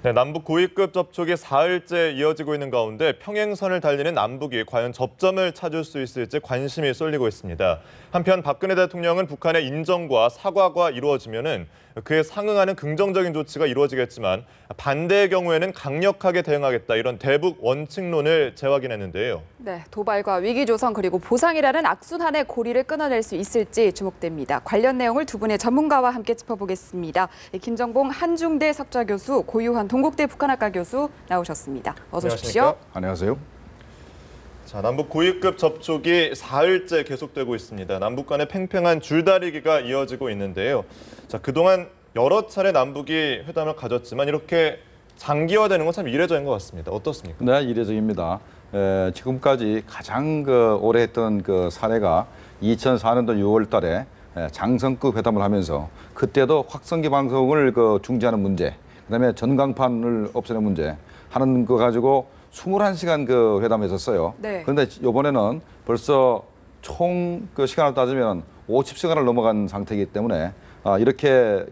네, 남북 고위급 접촉이 사흘째 이어지고 있는 가운데 평행선을 달리는 남북이 과연 접점을 찾을 수 있을지 관심이 쏠리고 있습니다. 한편 박근혜 대통령은 북한의 인정과 사과가 이루어지면은 그에 상응하는 긍정적인 조치가 이루어지겠지만 반대의 경우에는 강력하게 대응하겠다 이런 대북 원칙론을 재확인했는데요. 네, 도발과 위기 조성 그리고 보상이라는 악순환의 고리를 끊어낼 수 있을지 주목됩니다. 관련 내용을 두 분의 전문가와 함께 짚어보겠습니다. 김정봉 한중대 석좌 교수, 고유환 동국대 북한학과 교수 나오셨습니다. 어서 오십시오. 안녕하세요. 자, 남북 고위급 접촉이 사흘째 계속되고 있습니다. 남북 간의 팽팽한 줄다리기가 이어지고 있는데요. 자, 그동안 여러 차례 남북이 회담을 가졌지만 이렇게 장기화되는 건 참 이례적인 것 같습니다. 어떻습니까? 네, 이례적입니다. 지금까지 가장 오래 했던 사례가 2004년도 6월 달에 장성급 회담을 하면서 그때도 확성기 방송을 중지하는 문제, 그다음에 전광판을 없애는 문제 하는 거 가지고 21시간 회담했었어요. 네. 그런데 이번에는 벌써 총 시간을 따지면 50시간을 넘어간 상태이기 때문에 이렇게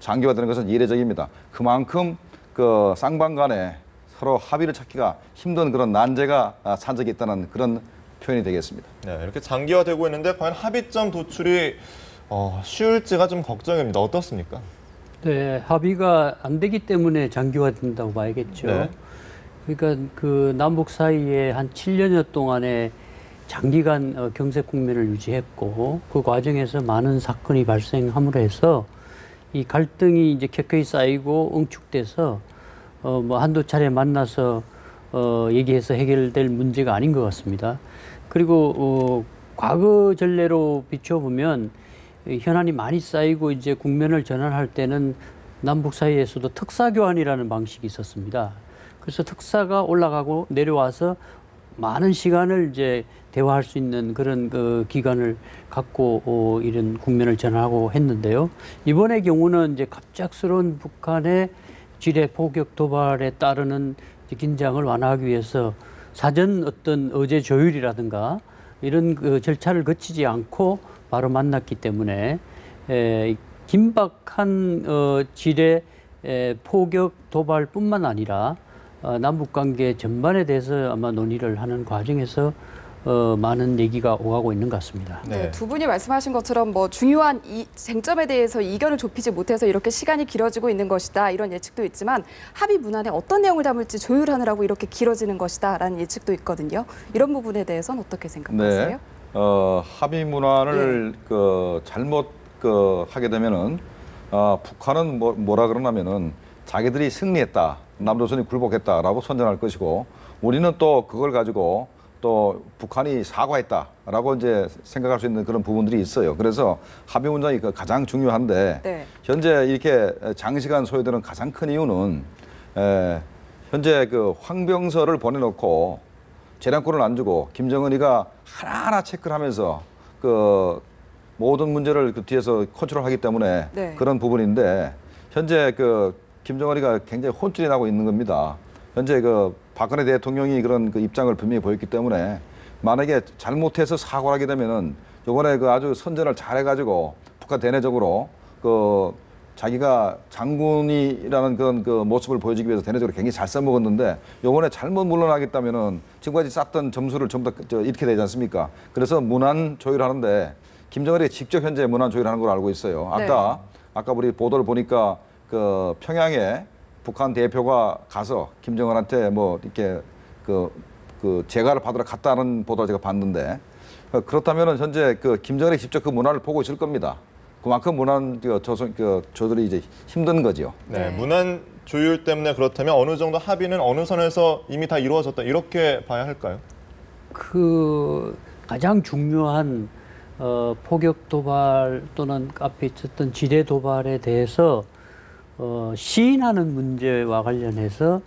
장기화되는 것은 이례적입니다. 그만큼 쌍방 간에 서로 합의를 찾기가 힘든 그런 난제가 산적이 있다는 그런 표현이 되겠습니다. 네, 이렇게 장기화되고 있는데 과연 합의점 도출이 쉬울지가 좀 걱정입니다. 어떻습니까? 네, 합의가 안 되기 때문에 장기화된다고 봐야겠죠. 네. 그러니까 남북 사이에 한 7년여 동안에 장기간 경색 국면을 유지했고 그 과정에서 많은 사건이 발생함으로 해서 이 갈등이 이제 켜켜이 쌓이고 응축돼서 한두 차례 만나서 얘기해서 해결될 문제가 아닌 것 같습니다. 그리고 과거 전례로 비춰보면 현안이 많이 쌓이고 이제 국면을 전환할 때는 남북 사이에서도 특사 교환이라는 방식이 있었습니다. 그래서 특사가 올라가고 내려와서 많은 시간을 이제 대화할 수 있는 그런 기간을 갖고 이런 국면을 전환하고 했는데요. 이번의 경우는 이제 갑작스러운 북한의 지뢰 포격 도발에 따르는 긴장을 완화하기 위해서 사전 어떤 어제 조율이라든가 이런 절차를 거치지 않고 바로 만났기 때문에 긴박한 지뢰 포격 도발뿐만 아니라 남북 관계 전반에 대해서 아마 논의를 하는 과정에서 많은 얘기가 오가고 있는 것 같습니다. 네, 두 분이 말씀하신 것처럼 중요한 이 쟁점에 대해서 이견을 좁히지 못해서 이렇게 시간이 길어지고 있는 것이다 이런 예측도 있지만 합의 문안에 어떤 내용을 담을지 조율하느라고 이렇게 길어지는 것이다라는 예측도 있거든요. 이런 부분에 대해서는 어떻게 생각하세요? 네, 합의 문안을 잘못 하게 되면은 북한은 뭐라 그러냐면은 자기들이 승리했다, 남조선이 굴복했다라고 선전할 것이고 우리는 또 그걸 가지고 또 북한이 사과했다라고 이제 생각할 수 있는 그런 부분들이 있어요. 그래서 합의 문장이 가장 중요한데 네. 현재 이렇게 장시간 소요되는 가장 큰 이유는 현재 황병서를 보내놓고 재량권을 안 주고 김정은이가 하나하나 체크를 하면서 모든 문제를 뒤에서 컨트롤하기 때문에 네. 그런 부분인데 현재 김정은이가 굉장히 혼쭐이 나고 있는 겁니다. 현재 박근혜 대통령이 그런 입장을 분명히 보였기 때문에 만약에 잘못해서 사과를 하게 되면은 이번에 아주 선전을 잘해가지고 북한 대내적으로 자기가 장군이라는 그런 모습을 보여주기 위해서 대내적으로 굉장히 잘 써먹었는데 이번에 잘못 물러나겠다면은 지금까지 쌓던 점수를 전부 다 잃게 되지 않습니까? 그래서 문안 조율하는데 김정은이 직접 현재 문안 조율하는 걸로 알고 있어요. 아까 우리 보도를 보니까 평양에 북한 대표가 가서 김정은한테 이렇게 재가를 받으러 갔다는 보도를 제가 봤는데 그렇다면은 현재 김정은이 직접 그 문안을 보고 있을 겁니다. 그만큼 문안 조절이 이제 힘든 거죠. 네, 문안 조율 때문에 그렇다면 어느 정도 합의는 어느 선에서 이미 다 이루어졌다 이렇게 봐야 할까요? 가장 중요한 포격 도발 또는 앞에 있었던 지뢰 도발에 대해서 시인하는 문제와 관련해서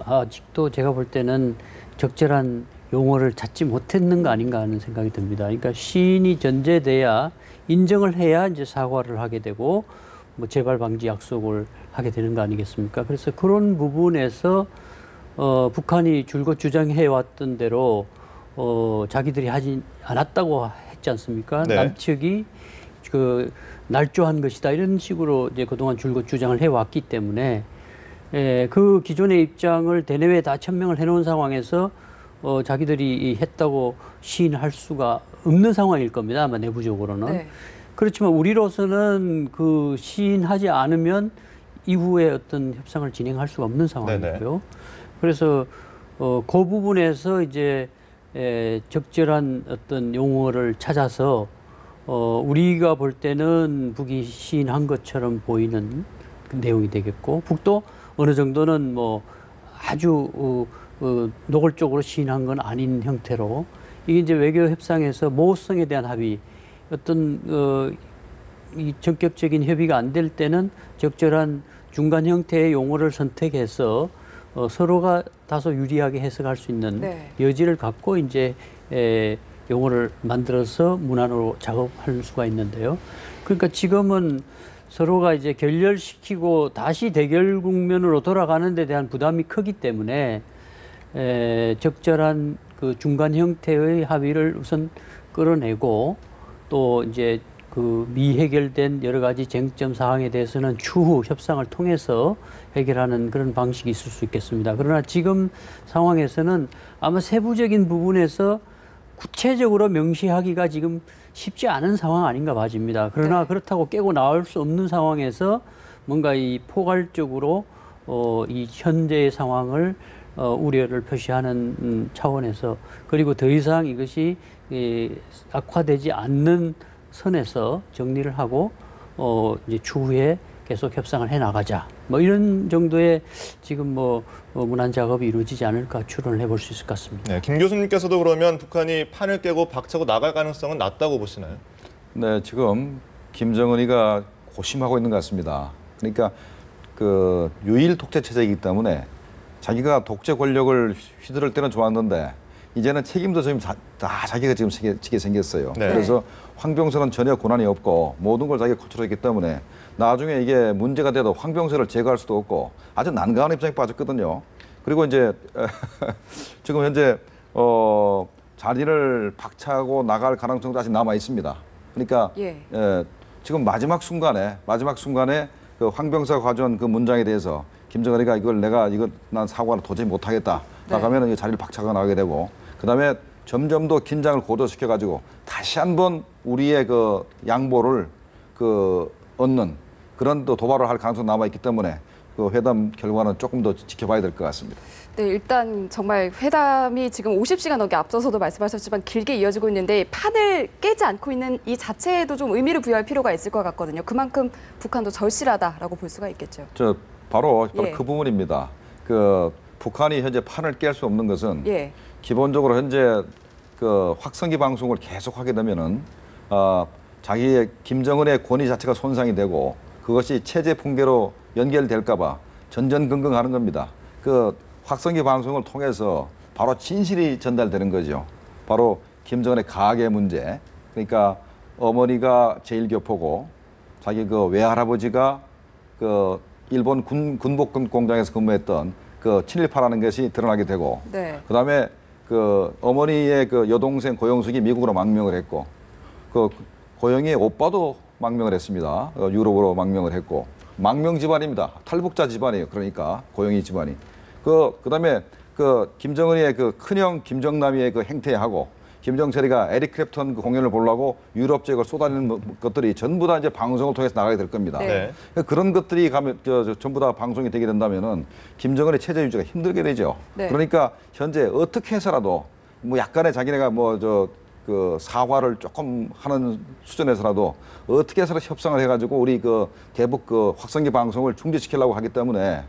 아직도 제가 볼 때는 적절한 용어를 찾지 못했는 거 아닌가 하는 생각이 듭니다. 그러니까 시인이 전제돼야 인정을 해야 이제 사과를 하게 되고 재발 방지 약속을 하게 되는 거 아니겠습니까? 그래서 그런 부분에서 북한이 줄곧 주장해 왔던 대로 자기들이 하지 않았다고 했지 않습니까? 네. 남측이 날조한 것이다 이런 식으로 이제 그동안 줄곧 주장을 해왔기 때문에 그 기존의 입장을 대내외에 다 천명을 해놓은 상황에서 자기들이 했다고 시인할 수가 없는 상황일 겁니다. 아마 내부적으로는. 네. 그렇지만 우리로서는 그 시인하지 않으면 이후에 어떤 협상을 진행할 수가 없는 상황이고요. 그래서 그 부분에서 이제 적절한 어떤 용어를 찾아서 우리가 볼 때는 북이 시인한 것처럼 보이는 그 내용이 되겠고, 북도 어느 정도는 뭐 아주 노골적으로 시인한 건 아닌 형태로, 이게 이제 외교 협상에서 모호성에 대한 합의, 어떤 이 전격적인 협의가 안 될 때는 적절한 중간 형태의 용어를 선택해서 서로가 다소 유리하게 해석할 수 있는 네. 여지를 갖고 이제 용어를 만들어서 문안으로 작업할 수가 있는데요. 그러니까 지금은 서로가 이제 결렬시키고 다시 대결 국면으로 돌아가는 데 대한 부담이 크기 때문에 적절한 그 중간 형태의 합의를 우선 끌어내고, 또 이제 그 미해결된 여러 가지 쟁점 사항에 대해서는 추후 협상을 통해서 해결하는 그런 방식이 있을 수 있겠습니다. 그러나 지금 상황에서는 아마 세부적인 부분에서 구체적으로 명시하기가 지금 쉽지 않은 상황 아닌가 봐집니다. 그러나 네. 그렇다고 깨고 나올 수 없는 상황에서 뭔가 이 포괄적으로 이 현재의 상황을 우려를 표시하는 차원에서, 그리고 더 이상 이것이 악화되지 않는 선에서 정리를 하고 이제 추후에 계속 협상을 해 나가자, 뭐 이런 정도의 지금 문안 작업이 이루어지지 않을까 추론을 해볼 수 있을 것 같습니다. 네, 김 교수님께서도 그러면 북한이 판을 깨고 박차고 나갈 가능성은 낮다고 보시나요? 네, 지금 김정은이가 고심하고 있는 것 같습니다. 그러니까 그 유일 독재 체제이기 때문에 자기가 독재 권력을 휘두를 때는 좋았는데 이제는 책임도 지금 다 자기가 지금 지게 생겼어요. 네. 그래서 황병서는 전혀 권한이 없고 모든 걸 자기가 컨트롤했기 때문에 나중에 이게 문제가 돼도 황병서를 제거할 수도 없고 아주 난감한 입장에 빠졌거든요. 그리고 이제 지금 현재 자리를 박차고 나갈 가능성도 아직 남아 있습니다. 그러니까 지금 마지막 순간에 그 황병서가 가져온 그 문장에 대해서 김정은이가 난 사과를 도저히 못하겠다. 나가면은 이 자리를 박차가 나가게 되고, 그다음에 점점 더 긴장을 고조시켜 가지고 다시 한번 우리의 그 양보를 얻는 그런 또 도발을 할 가능성이 남아 있기 때문에 그 회담 결과는 조금 더 지켜봐야 될 것 같습니다. 네, 일단 정말 회담이 지금 50시간 넘게 앞서서도 말씀하셨지만 길게 이어지고 있는데 판을 깨지 않고 있는 이 자체에도 좀 의미를 부여할 필요가 있을 것 같거든요. 그만큼 북한도 절실하다라고 볼 수가 있겠죠. 바로 그 부분입니다. 그 북한이 현재 판을 깰 수 없는 것은 기본적으로 현재 그 확성기 방송을 계속하게 되면은 자기의 김정은의 권위 자체가 손상이 되고 그것이 체제 붕괴로 연결될까봐 전전긍긍하는 겁니다. 그 확성기 방송을 통해서 바로 진실이 전달되는 거죠. 바로 김정은의 가계 문제. 그러니까 어머니가 제1교포고 자기 그 외할아버지가 그 일본 군복권 공장에서 근무했던 그 친일파라는 것이 드러나게 되고, 그다음에 그 어머니의 그 여동생 고영숙이 미국으로 망명을 했고, 그 고영이의 오빠도 망명을 했습니다. 유럽으로 망명을 했고, 망명 집안입니다. 탈북자 집안이에요. 그러니까 고영이 집안이. 그다음에 그 김정은이의 그 큰형 김정남이의 그 행태하고 김정철이가 에릭 크랩턴 그 공연을 보려고 유럽 지역을 쏟아내는 것들이 전부 다 이제 방송을 통해서 나가게 될 겁니다. 그런 것들이 전부 다 방송이 되게 된다면은 김정은의 체제 유지가 힘들게 되죠. 그러니까 현재 어떻게 해서라도 뭐 약간의 자기네가 그 사과를 조금 하는 수준에서라도 어떻게 해서라도 협상을 해가지고 우리 그 대북 그 확성기 방송을 중지시키려고 하기 때문에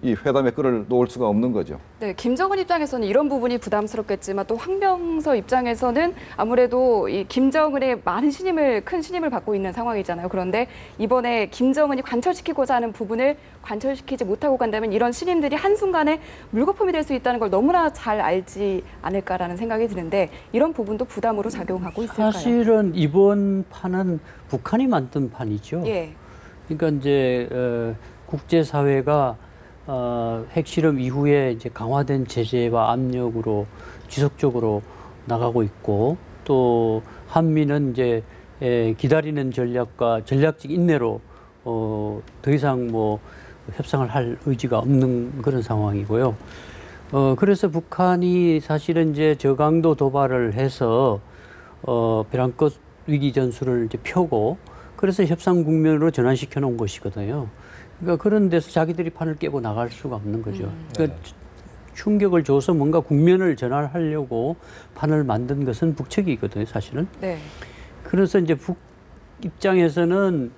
이 회담의 끈을 놓을 수가 없는 거죠. 네, 김정은 입장에서는 이런 부분이 부담스럽겠지만 또 황병서 입장에서는 아무래도 이 김정은의 큰 신임을 받고 있는 상황이잖아요. 그런데 이번에 김정은이 관철시키고자 하는 부분을 관철시키지 못하고 간다면 이런 신임들이 한순간에 물거품이 될 수 있다는 걸 너무나 잘 알지 않을까라는 생각이 드는데 이런 부분도 부담으로 작용하고 있을까요? 사실은 이번 판은 북한이 만든 판이죠. 그러니까 이제 국제사회가 핵실험 이후에 이제 강화된 제재와 압력으로 지속적으로 나가고 있고, 또 한미는 이제 기다리는 전략과 전략적 인내로 더 이상 뭐 협상을 할 의지가 없는 그런 상황이고요. 그래서 북한이 사실은 이제 저강도 도발을 해서 벼랑끝 위기 전술을 이제 펴고 그래서 협상 국면으로 전환시켜 놓은 것이거든요. 그러니까 그런 데서 자기들이 판을 깨고 나갈 수가 없는 거죠. 그러니까 충격을 줘서 뭔가 국면을 전환하려고 판을 만든 것은 북측이거든요, 사실은. 네. 그래서 이제 북 입장에서는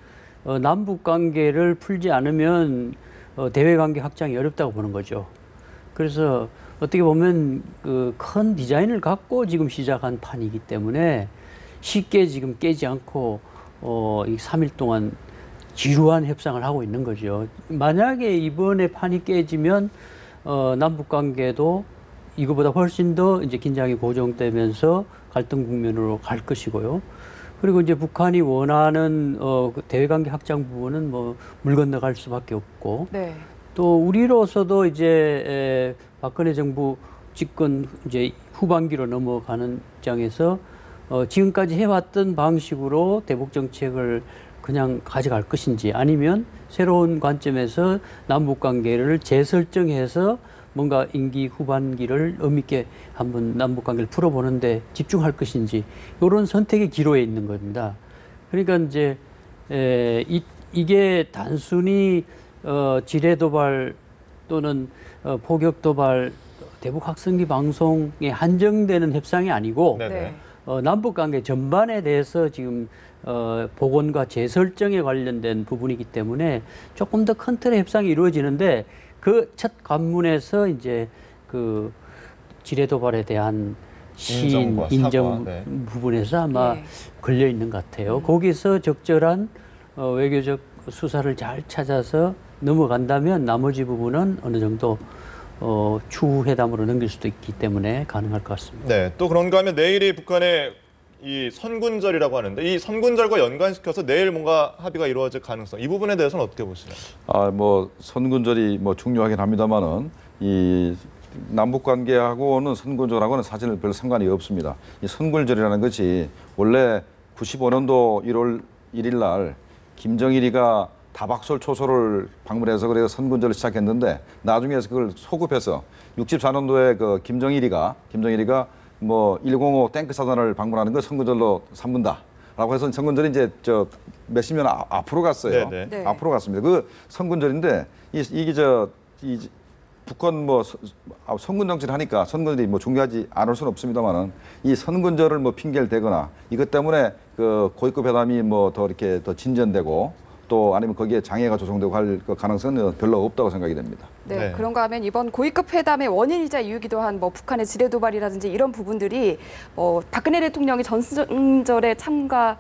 남북 관계를 풀지 않으면 대외 관계 확장이 어렵다고 보는 거죠. 그래서 어떻게 보면 그 큰 디자인을 갖고 지금 시작한 판이기 때문에 쉽게 지금 깨지 않고 이 3일 동안 지루한 협상을 하고 있는 거죠. 만약에 이번에 판이 깨지면 남북 관계도 이거보다 훨씬 더 이제 긴장이 고정되면서 갈등 국면으로 갈 것이고요. 그리고 이제 북한이 원하는 그 대외관계 확장 부분은 뭐 물 건너갈 수밖에 없고, 네. 또 우리로서도 이제 박근혜 정부 집권 이제 후반기로 넘어가는 입장에서 지금까지 해왔던 방식으로 대북 정책을 그냥 가져갈 것인지 아니면 새로운 관점에서 남북 관계를 재설정해서 뭔가 임기 후반기를 의미 있게 한번 남북 관계를 풀어보는데 집중할 것인지 이런 선택의 기로에 있는 겁니다. 그러니까 이제 이게 단순히 지뢰 도발 또는 포격 도발 대북 확성기 방송에 한정되는 협상이 아니고 네네. 남북 관계 전반에 대해서 지금 복원과 재설정에 관련된 부분이기 때문에 조금 더 큰 틀의 협상이 이루어지는데 그 첫 관문에서 이제 그 지뢰 도발에 대한 시인 인정과 인정 사과, 네. 부분에서 아마 네. 걸려 있는 것 같아요. 거기서 적절한 외교적 수사를 잘 찾아서 넘어간다면 나머지 부분은 어느 정도 추후 회담으로 넘길 수도 있기 때문에 가능할 것 같습니다. 네, 또 그런가 하면 내일이 북한의 이 선군절이라고 하는데 이 선군절과 연관시켜서 내일 뭔가 합의가 이루어질 가능성 이 부분에 대해서는 어떻게 보시나요? 뭐 선군절이 뭐 중요하긴 합니다만은 이 남북 관계하고는 선군절하고는 사실 별 상관이 없습니다. 이 선군절이라는 것이 원래 95년도 1월 1일 날 김정일이가 다박솔 초소를 방문해서 그래서 선군절을 시작했는데 나중에 그걸 소급해서 64년도에 그 김정일이가 뭐 105 탱크 사단을 방문하는 걸 선군절로 삼는다라고 해서 선군절이 이제 저 몇십 년 앞으로 갔어요. 네네. 네. 앞으로 갔습니다. 그 선군절인데 이게 북한 뭐 선군 정치를 하니까 선군절이 뭐 중요하지 않을 수는 없습니다만은 이 선군절을 뭐 핑계를 대거나 이것 때문에 그 고위급 회담이 뭐 더 이렇게 더 진전되고 또 아니면 거기에 장애가 조성되고 할 가능성은 별로 없다고 생각이 됩니다. 네, 네. 그런가 하면 이번 고위급 회담의 원인이자 이유기도 한 뭐 북한의 지뢰 도발이라든지 이런 부분들이 박근혜 대통령이 전승절에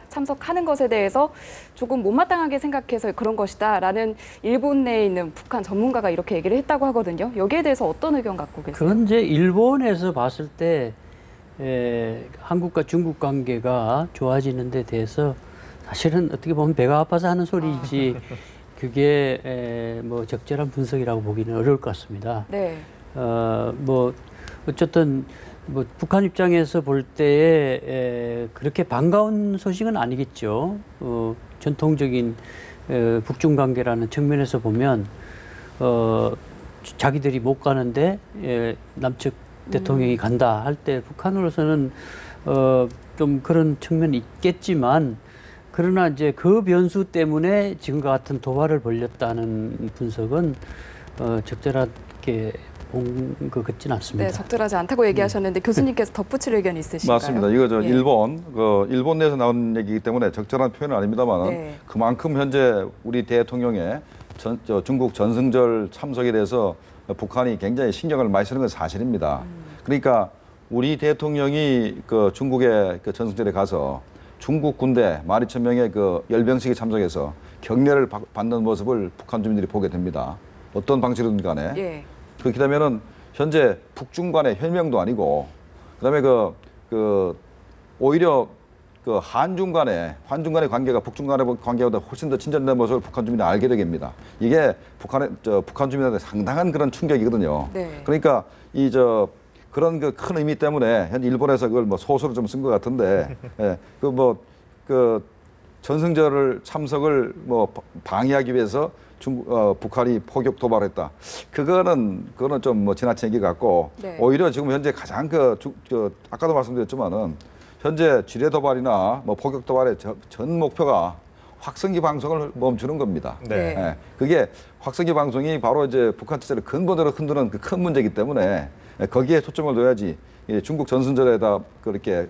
참석하는 것에 대해서 조금 못마땅하게 생각해서 그런 것이다라는 일본 내에 있는 북한 전문가가 이렇게 얘기를 했다고 하거든요. 여기에 대해서 어떤 의견 갖고 계세요? 그건 이제 일본에서 봤을 때 한국과 중국 관계가 좋아지는 데 대해서 사실은 어떻게 보면 배가 아파서 하는 소리이지 그게 뭐 적절한 분석이라고 보기는 어려울 것 같습니다. 네. 뭐 어쨌든 뭐 북한 입장에서 볼 때에 그렇게 반가운 소식은 아니겠죠. 전통적인 북중 관계라는 측면에서 보면 자기들이 못 가는데 남측 대통령이 간다 할 때 북한으로서는 좀 그런 측면이 있겠지만. 그러나 이제 그 변수 때문에 지금과 같은 도발을 벌였다는 분석은 적절하게 본 것 같지는 않습니다. 네, 적절하지 않다고 얘기하셨는데 교수님께서 덧붙일 의견이 있으신가요? 맞습니다. 이거 예. 일본 내에서 나온 얘기이기 때문에 적절한 표현은 아닙니다만 네. 그만큼 현재 우리 대통령의 중국 전승절 참석에 대해서 북한이 굉장히 신경을 많이 쓰는 건 사실입니다. 그러니까 우리 대통령이 그 중국의 그 전승절에 가서 중국 군대 12,000명의 그 열병식에 참석해서 격려를 받는 모습을 북한 주민들이 보게 됩니다. 어떤 방식이든 간에. 예. 그렇게 되면은 현재 북중 간의 혈명도 아니고 그다음에 오히려 그 환중 간의 관계가 북중 간의 관계보다 훨씬 더 친전된 모습을 북한 주민이 알게 됩니다. 이게 북한 주민한테 상당한 그런 충격이거든요. 네. 그러니까 그런 그 큰 의미 때문에 현재 일본에서 그걸 뭐 소설을 좀 쓴 것 같은데, 그 그 전승절을 참석을 뭐 방해하기 위해서 북한이 포격 도발했다. 그거는 좀 뭐 지나친 얘기 같고 네. 오히려 지금 현재 가장 아까도 말씀드렸지만은 현재 지뢰 도발이나 뭐 포격 도발의 전 목표가 확성기 방송을 멈추는 겁니다. 네. 예, 그게 확성기 방송이 바로 이제 북한 체제를 근본적으로 흔드는 그 큰 문제이기 때문에 거기에 초점을 둬야지 중국 전승절에다 그렇게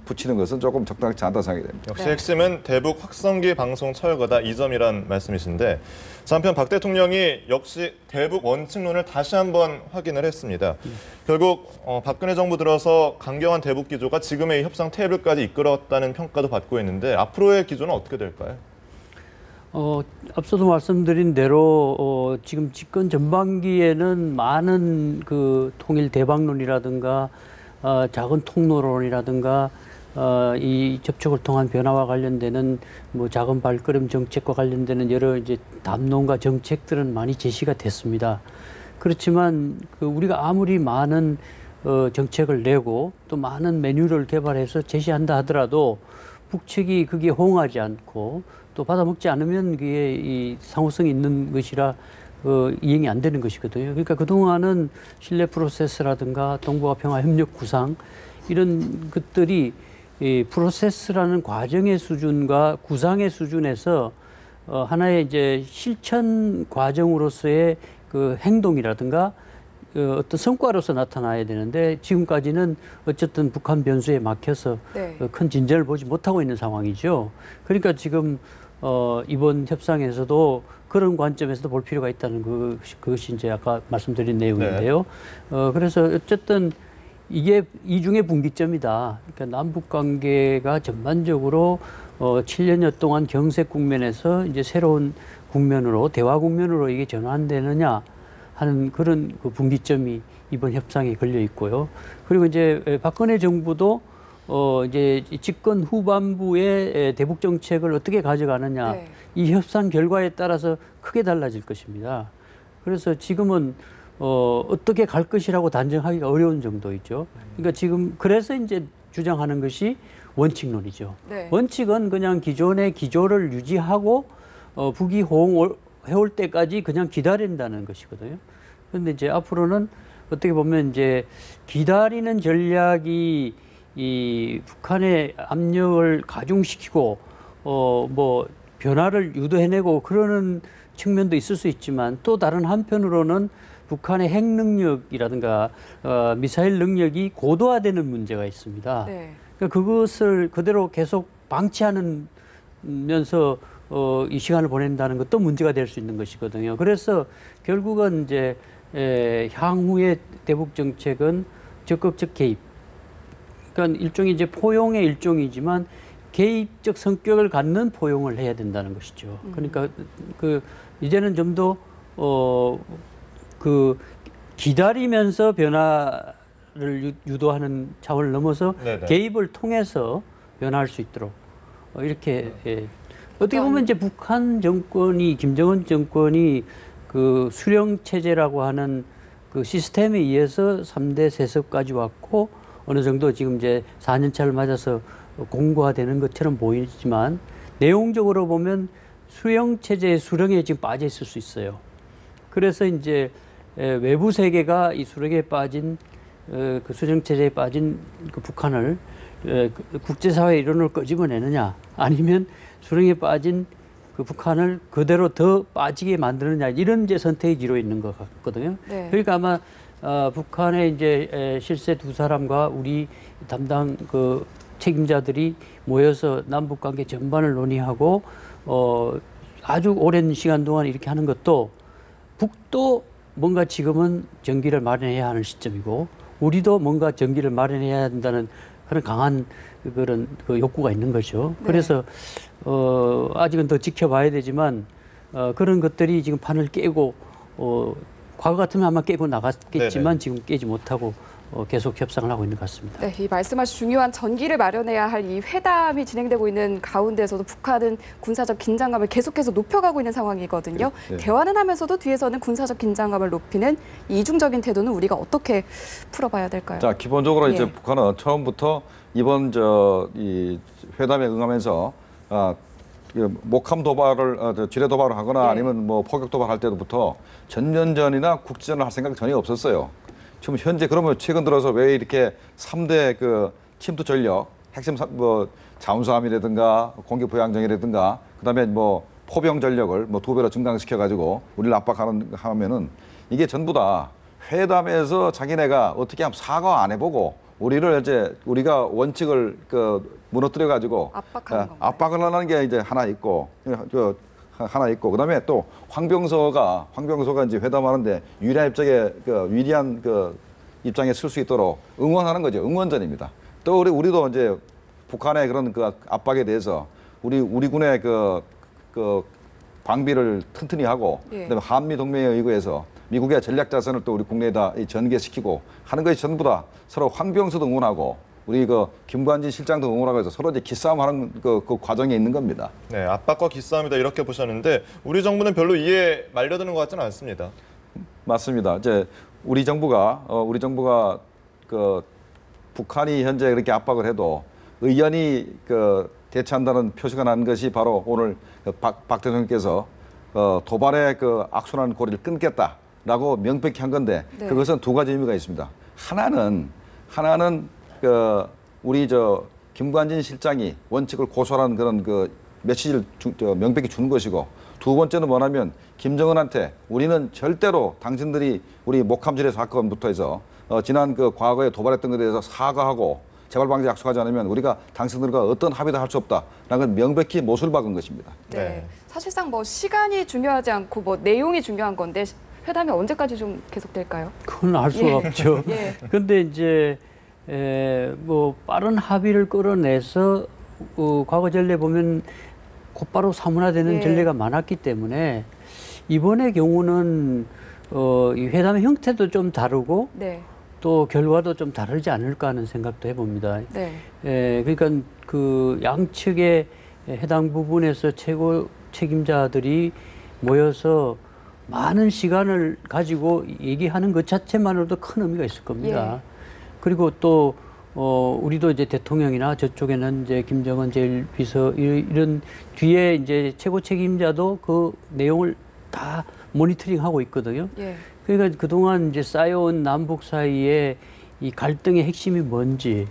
붙이는 것은 조금 적당치 않다 생각이 됩니다. 역시 네. 핵심은 대북 확성기 방송 철거다 이 점이란 말씀이신데 한편 박 대통령이 역시 대북 원칙론을 다시 한번 확인을 했습니다. 결국 박근혜 정부 들어서 강경한 대북 기조가 지금의 이 협상 테이블까지 이끌었다는 평가도 받고 있는데 앞으로의 기조는 어떻게 될까요? 앞서도 말씀드린 대로 지금 집권 전반기에는 많은 그 통일 대박론이라든가 작은 통로론이라든가 이 접촉을 통한 변화와 관련되는 뭐 작은 발걸음 정책과 관련되는 여러 이제 담론과 정책들은 많이 제시가 됐습니다. 그렇지만 그 우리가 아무리 많은 정책을 내고 또 많은 메뉴를 개발해서 제시한다 하더라도 북측이 그게 호응하지 않고 또 받아먹지 않으면 그게 이 상호성이 있는 것이라 이행이 안 되는 것이거든요. 그러니까 그동안은 신뢰 프로세스라든가 동북아 평화 협력 구상 이런 것들이 이 프로세스라는 과정의 수준과 구상의 수준에서 하나의 이제 실천 과정으로서의 그 행동이라든가 어떤 성과로서 나타나야 되는데 지금까지는 어쨌든 북한 변수에 막혀서 네. 큰 진전을 보지 못하고 있는 상황이죠. 그러니까 지금 이번 협상에서도 그런 관점에서도 볼 필요가 있다는 그것이 이제 아까 말씀드린 내용인데요. 그래서 어쨌든 이게 이중의 분기점이다. 그러니까 남북 관계가 전반적으로 7년여 동안 경색 국면에서 이제 새로운 국면으로 대화 국면으로 이게 전환되느냐 하는 그런 그 분기점이 이번 협상에 걸려 있고요. 그리고 이제 박근혜 정부도 이제 집권 후반부의 대북 정책을 어떻게 가져가느냐 네. 이 협상 결과에 따라서 크게 달라질 것입니다. 그래서 지금은 어떻게 갈 것이라고 단정하기가 어려운 정도이죠. 그러니까 지금 그래서 이제 주장하는 것이 원칙론이죠. 네. 원칙은 그냥 기존의 기조를 유지하고 북이 호응해올 때까지 그냥 기다린다는 것이거든요. 그런데 이제 앞으로는 어떻게 보면 이제 기다리는 전략이 이 북한의 압력을 가중시키고 뭐 변화를 유도해내고 그러는 측면도 있을 수 있지만 또 다른 한편으로는 북한의 핵 능력이라든가 미사일 능력이 고도화되는 문제가 있습니다. 네. 그러니까 그것을 그대로 계속 방치하면서 이 시간을 보낸다는 것도 문제가 될 수 있는 것이거든요. 그래서 결국은 이제 향후의 대북 정책은 적극적 개입. 그러니까 일종의 이제 포용의 일종이지만 개입적 성격을 갖는 포용을 해야 된다는 것이죠. 그러니까 이제는 좀 더 기다리면서 변화를 유도하는 차원을 넘어서 네네. 개입을 통해서 변화할 수 있도록 이렇게 어떻게 보면 이제 북한 정권이 김정은 정권이 그 수령 체제라고 하는 그 시스템에 의해서 3대 세습까지 왔고 어느 정도 지금 이제 4년 차를 맞아서 공고화되는 것처럼 보이지만 내용적으로 보면 수령 체제의 수령에 지금 빠져 있을 수 있어요. 그래서 이제 외부 세계가 이 수령에 빠진 그 수령 체제에 빠진 그 북한을 국제사회의 일원을 끄집어내느냐 아니면 수령에 빠진 그 북한을 그대로 더 빠지게 만드느냐 이런 이제 선택의 기로 있는 것 같거든요. 네. 그러니까 아마 북한의 이제 실세 두 사람과 우리 담당 그 책임자들이 모여서 남북 관계 전반을 논의하고 아주 오랜 시간 동안 이렇게 하는 것도 북도 뭔가 지금은 전기를 마련해야 하는 시점이고 우리도 뭔가 전기를 마련해야 된다는 그런 강한 그런 그 욕구가 있는 거죠. 네. 그래서 아직은 더 지켜봐야 되지만 그런 것들이 지금 판을 깨고 과거 같으면 아마 깨고 나갔겠지만 네네. 지금 깨지 못하고 계속 협상을 하고 있는 것 같습니다. 네, 이 말씀하신 중요한 전기를 마련해야 할 이 회담이 진행되고 있는 가운데서도 북한은 군사적 긴장감을 계속해서 높여가고 있는 상황이거든요. 네. 대화는 하면서도 뒤에서는 군사적 긴장감을 높이는 이중적인 태도는 우리가 어떻게 풀어봐야 될까요? 자, 기본적으로 이제 예. 북한은 처음부터 이번 이 회담에 응하면서 목함 도발을 지뢰 도발을 하거나 예. 아니면 뭐 포격 도발할 때부터 전면전이나 국지전을 할 생각이 전혀 없었어요. 지금 현재 그러면 최근 들어서 왜 이렇게 3대 그 침투 전력, 핵심 뭐 잠수함이라든가 공기 보양정이라든가 그다음에 뭐 포병 전력을 뭐 2배로 증강시켜 가지고 우리를 압박하면은 이게 전부 다 회담에서 자기네가 어떻게 하면 사과 안 해보고 우리를 이제 우리가 원칙을 무너뜨려 가지고 압박하는 건가요? 압박을 하는 게 이제 하나 있고 하나 있고 그다음에 또 황병서가 이제 회담하는데 유리한 입장에 위리한 입장에 설 수 있도록 응원하는 거죠. 응원전입니다. 또 우리도 이제 북한의 그런 압박에 대해서 우리 군의 방비를 튼튼히 하고 예. 그다음에 한미 동맹에 의거해서 미국의 전략 자산을 또 우리 국내에다 전개시키고 하는 것이 전부 다 서로 황병서도 응원하고 우리 김관진 실장도 응원하고 해서 서로 이제 기싸움하는 그 과정에 있는 겁니다. 네, 압박과 기싸움이다 이렇게 보셨는데 우리 정부는 별로 이에 말려드는 것 같지는 않습니다. 맞습니다. 이제 우리 정부가 북한이 현재 그렇게 압박을 해도 의연히 대처한다는 표시가 난 것이 바로 오늘 박 대통령께서 도발의 악순환 고리를 끊겠다라고 명백히 한 건데 네. 그것은 두 가지 의미가 있습니다. 하나는 우리 김관진 실장이 원칙을 고수하라는 그런 메시지를 명백히 주는 것이고 두 번째는 뭐냐면 김정은한테 우리는 절대로 당신들이 우리 목함지뢰 사건부터 해서 지난 과거에 도발했던 것에 대해서 사과하고 재발 방지 약속하지 않으면 우리가 당신들과 어떤 합의도 할 수 없다라는 건 명백히 못을 박은 것입니다. 네. 네. 사실상 뭐 시간이 중요하지 않고 뭐 내용이 중요한 건데 회담이 언제까지 좀 계속될까요? 그건 알 수가 예. 없죠. 예. 근데 이제 뭐 빠른 합의를 끌어내서 과거 전례 보면 곧바로 사문화되는 예. 전례가 많았기 때문에 이번의 경우는 이 회담의 형태도 좀 다르고 네. 또 결과도 좀 다르지 않을까 하는 생각도 해봅니다. 네. 그러니까 양측의 해당 부분에서 최고 책임자들이 모여서 많은 시간을 가지고 얘기하는 것 자체만으로도 큰 의미가 있을 겁니다. 예. 그리고 또 우리도 이제 대통령이나 저쪽에는 이제 김정은 제1비서 이런 뒤에 이제 최고 책임자도 그 내용을 다 모니터링하고 있거든요. 예. 그러니까 그동안 이제 쌓여온 남북 사이에 이 갈등의 핵심이 뭔지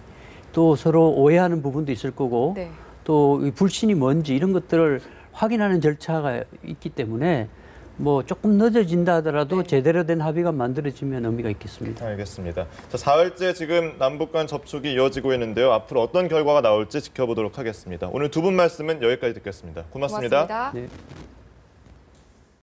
또 서로 오해하는 부분도 있을 거고 네. 또 이 불신이 뭔지 이런 것들을 확인하는 절차가 있기 때문에 뭐 조금 늦어진다 하더라도 네. 제대로 된 합의가 만들어지면 의미가 있겠습니다. 알겠습니다. 자, 4일째 지금 남북 간 접촉이 이어지고 있는데요. 앞으로 어떤 결과가 나올지 지켜보도록 하겠습니다. 오늘 두 분 말씀은 여기까지 듣겠습니다. 고맙습니다. 고맙습니다. 네.